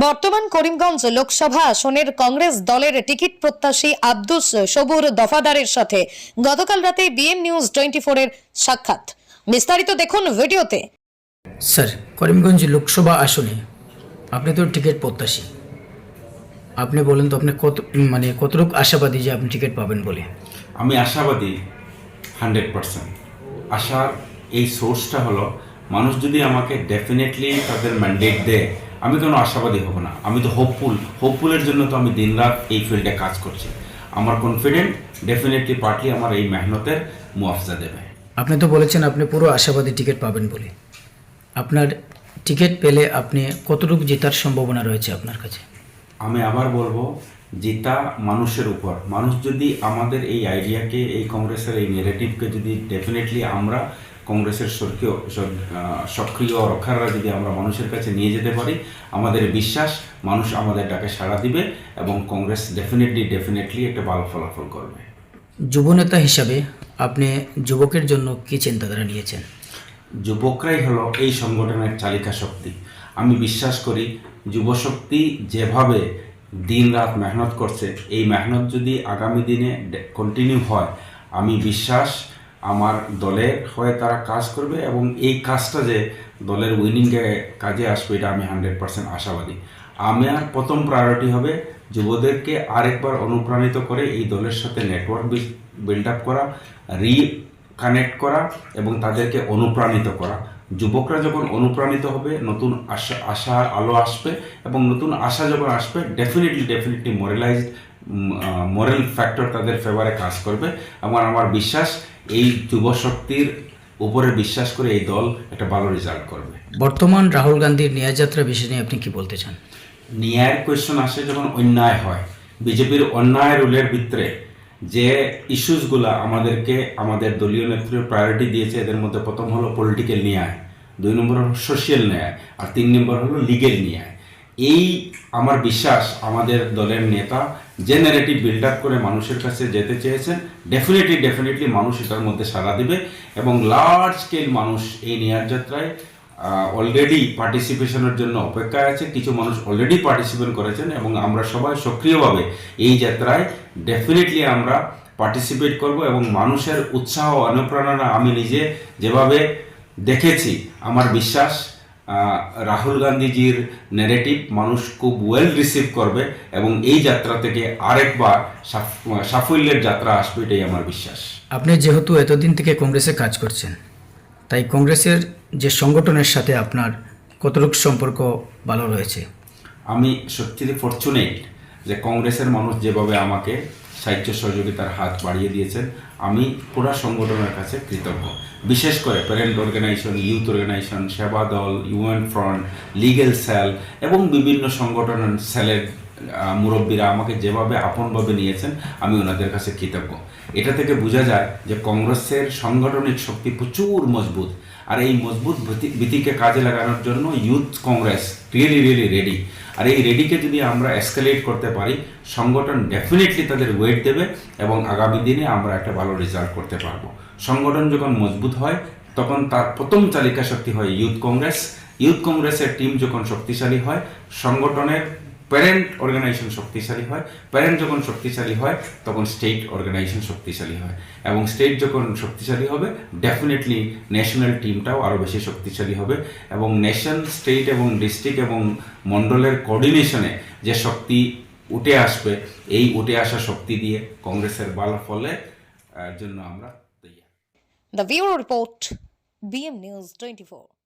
বর্তমান করিমগঞ্জ লোকসভা আসনের কংগ্রেস দলের টিকিট প্রত্যাশী আব্দুস সবুর দফাদারের সাথে গতকাল রাতে বিএম নিউজ 24 এর সাক্ষাৎ। বিস্তারিত দেখুন ভিডিওতে। স্যার, করিমগঞ্জ লোকসভা আসনে আপনি তো টিকিট প্রত্যাশী, আপনি বলেন তো আপনি কতটুকু আশাবাদী যে আপনি টিকিট পাবেন বলে? আমি আশাবাদী 100%। আশার এই সোর্সটা হলো, মানুষ যদি আমাকে ডেফিনেটলি তাদের ম্যান্ডেট দেয়, আমি কোনো আশাবাদী হব না। আমি তো হোপফুলের জন্য তো আমি দিনরাত এই ফিল্ডে কাজ করছি। আমার কনফিডেন্ট ডেফিনেটলি পার্টি আমার এই মেহনতের মুআফজা দেবে। আপনি তো বলেছেন আপনি পুরো আশাবাদী টিকিট পাবেন বলে। আপনার টিকিট পেলে আপনি কতটুকু জেতার সম্ভাবনা রয়েছে আপনার কাছে? আমি আবার বলবো, জিতা মানুষের উপর। মানুষ যদি আমাদের এই আইডিয়াকে, এই কংগ্রেসের এই নেগেটিভকে যদি ডেফিনেটলি আমরা কংগ্রেসের সক্রিয় রক্ষাররা যদি আমরা মানুষের কাছে নিয়ে যেতে পারি, আমাদের বিশ্বাস মানুষ আমাদের ডাকে সাড়া দিবে এবং কংগ্রেস ডেফিনেটলি একটা ভালো ফলাফল করবে। যুবনেতা হিসাবে আপনি যুবকের জন্য কী চিন্তাধারা নিয়েছেন? যুবকরাই হলো এই সংগঠনের চালিকা শক্তি। আমি বিশ্বাস করি যুবশক্তি যেভাবে দিন রাত মেহনত করছে, এই মেহনত যদি আগামী দিনে কন্টিনিউ হয়, আমি বিশ্বাস আমার দলের হয়ে তারা কাজ করবে এবং এই কাজটা যে দলের উইনিংয়ে কাজে আসবে, এটা আমি 100% আশাবাদী। আমার প্রথম প্রায়োরিটি হবে যুবদেরকে আরেকবার অনুপ্রাণিত করে এই দলের সাথে নেটওয়ার্ক বিল্ড আপ করা, কানেক্ট করা এবং তাদেরকে অনুপ্রাণিত করা। যুবকরা যখন অনুপ্রাণিত হবে, নতুন আশা আলো আসবে এবং নতুন আশা যখন আসবে, ডেফিনেটলি মোরাল ফ্যাক্টর তাদের ফেভারে কাজ করবে এবং আমার বিশ্বাস এই যুবশক্তির উপরে বিশ্বাস করে এই দল একটা ভালো রেজাল্ট করবে। বর্তমান রাহুল গান্ধীর ন্যায়যাত্রা বিষয় নিয়ে আপনি কি বলতে চান? ন্যায়ের কোয়েশ্চন আসে যখন অন্যায় হয়। বিজেপির অন্যায় রুলের ভিতরে যে ইস্যুসগুলো আমাদেরকে আমাদের দলীয় নেতৃত্ব প্রায়োরিটি দিয়েছে, এদের মধ্যে প্রথম হলো পলিটিক্যাল ন্যায়, 2 নম্বর হলো সোশ্যাল ন্যায়, আর 3 নম্বর হলো লিগেল ন্যায়। এই আমার বিশ্বাস আমাদের দলের নেতা যে ন্যারেটিভ বিল্ড আপ করে মানুষের কাছে যেতে চেয়েছেন, ডেফিনেটলি মানুষ এটার মধ্যে সাড়া দেবে এবং লার্জ স্কেল মানুষ এই ন্যায় যাত্রায় অলরেডি পার্টিসিপেশনের জন্য অপেক্ষায় আছে। কিছু মানুষ অলরেডি পার্টিসিপেট করেছেন এবং আমরা সবাই সক্রিয়ভাবে এই যাত্রায় ডেফিনেটলি আমরা পার্টিসিপেট করব এবং মানুষের উৎসাহ অনুপ্রেরণা আমি নিজে যেভাবে দেখেছি, আমার বিশ্বাস রাহুল গান্ধীজির ন্যারেটিভ মানুষ খুব ওয়েল রিসিভ করবে এবং এই যাত্রা থেকে আরেকবার সাফল্যের যাত্রা আসবে, এটাই আমার বিশ্বাস। আপনি যেহেতু এতদিন থেকে কংগ্রেসে কাজ করছেন, তাই কংগ্রেসের যে সংগঠনের সাথে আপনার কতটুকু সম্পর্ক ভালো রয়েছে? আমি সত্যি ফরচুনেট যে কংগ্রেসের মানুষ যেভাবে আমাকে সাহায্য সহযোগিতার হাত বাড়িয়ে দিয়েছেন, আমি পুরো সংগঠনের কাছে কৃতজ্ঞ। বিশেষ করে প্যারেন্ট অর্গানাইজেশন, ইউথ অর্গানাইজেশন, সেবা দল, ইউএন ফ্রন্ট, লিগেল সেল এবং বিভিন্ন সংগঠনের সেলের মুরব্বীরা আমাকে যেভাবে আপনভাবে নিয়েছেন, আমি ওনাদের কাছে কৃতজ্ঞ। এটা থেকে বোঝা যায় যে কংগ্রেসের সাংগঠনিক শক্তি প্রচুর মজবুত, আর এই মজবুত ভিত্তিকে কাজে লাগানোর জন্য ইউথ কংগ্রেস রিয়েলি রেডি। আর এই রেডিকে যদি আমরা এসকালেট করতে পারি, সংগঠন ডেফিনেটলি তাদের ওয়েট দেবে এবং আগামী দিনে আমরা একটা ভালো রেজাল্ট করতে পারবো। সংগঠন যখন মজবুত হয়, তখন তার প্রথম চালিকা শক্তি হয় ইউথ কংগ্রেস। ইউথ কংগ্রেসের টিম যখন শক্তিশালী হয়, সংগঠনের প্যারেন্ট অর্গানাইজেশন শক্তিশালী হয়। প্যারেন্ট যখন শক্তিশালী হয়, তখন স্টেট অর্গানাইজেশন শক্তিশালী হয় এবং স্টেট যখন শক্তিশালী হবে, ডেফিনেটলি ন্যাশনাল টিমটাও আরও বেশি শক্তিশালী হবে এবং নেশন, স্টেট এবং ডিস্ট্রিক্ট এবং মণ্ডলের কোঅর্ডিনেশনে যে শক্তি উঠে আসবে, এই উঠে আসা শক্তি দিয়ে কংগ্রেসের ভালো ফলের জন্য আমরা তৈরি। The Bureau Report, BM News 24।